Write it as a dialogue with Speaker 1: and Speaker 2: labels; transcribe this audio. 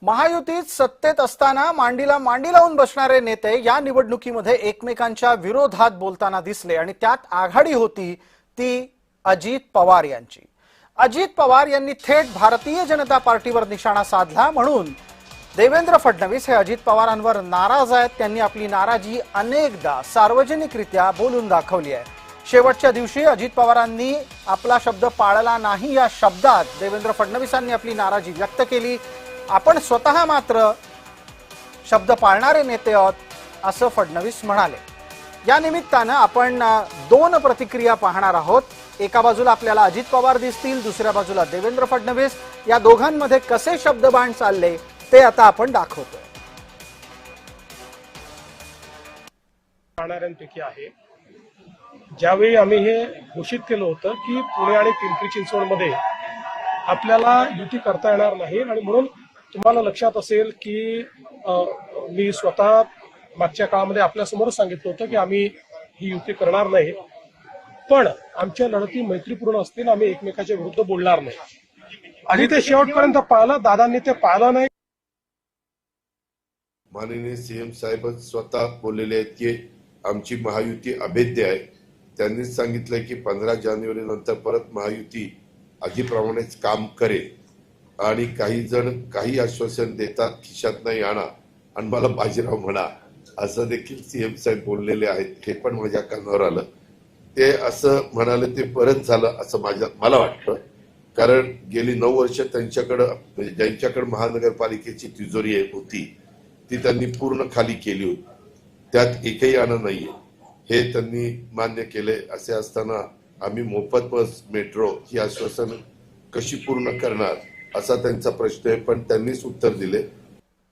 Speaker 1: महायुतीत सत्तेत असताना मांडीला मांडी लावून बसणारे नेते या निवडणुकीमध्ये एकमेकांच्या विरोधात बोलताना दिसले आणि त्यात आघाडी होती ती अजित पवार यांची। अजित पवार यांनी थेट भारतीय जनता पार्टीवर निशाणा साधला, म्हणून देवेंद्र फडणवीस हे अजित पवारांवर नाराज आहेत। त्यांनी आपली नाराजी अनेकदा सार्वजनिकरित्या बोलून दाखवली आहे। शेवटच्या दिवशी अजित पवारांनी आपला शब्द पाळला नाही या शब्दात देवेंद्र फडणवीसांनी आपली नाराजी व्यक्त केली। आपण स्वतः मात्र शब्द पाळणारे नेते आहोत असं फडणवीस म्हणाले। या निमित्तानं आपण दोन प्रतिक्रिया पाहणार आहोत। एका बाजूला आपल्याला अजित पवार दिसतील, दुसऱ्या बाजूला देवेंद्र फडणवीस। या दोघांमध्ये कसे शब्दबाण चालले ते आता आपण दाखवतोय।
Speaker 2: पाहणाऱ्यांपैकी आहे, ज्यावेळी आम्ही हे घोषित केलं होतं की पुणे आणि पिंपरी चिंचवडमध्ये आपल्याला युती करता येणार नाही, आणि म्हणून तुम्हाला लक्षात असेल की मी स्वतः मागच्या काळामध्ये आपल्यासमोर सांगितलं होतं की आम्ही ही युती करणार नाही, पण आमच्या लढती मैत्रीपूर्ण असतील, आम्ही एकमेकाच्या विरुद्ध बोलणार नाही। आणि ते शेवटपर्यंत पाळलं, दादांनी ते पाळलं नाही।
Speaker 3: माननीय सीएम साहेबच स्वतः बोललेले आहेत की आमची महायुती अभेद्य आहे। त्यांनीच सांगितलंय की 15 जानेवारी नंतर परत महायुती आधीप्रमाणेच काम करेल, आणि काही जण काही आश्वासन देतात खिशात नाही आणा आणि मला बाजीराव म्हणा, असं देखील सीएम साहेब बोललेले आहेत। हे पण माझ्या कानावर आलं। ते असं म्हणाले ते परत झालं असं मला वाटतं, कारण गेली 9 वर्ष त्यांच्याकडे ज्यांच्याकडे महानगरपालिकेची तिजोरी होती ती त्यांनी पूर्ण खाली केली होती, त्यात एकही आणं नाहीये हे त्यांनी मान्य केले। असे असताना आम्ही मोफत बस मेट्रो ही आश्वासन कशी पूर्ण करणार असा त्यांचा प्रश्न आहे, पण त्यांनीच उत्तर दिले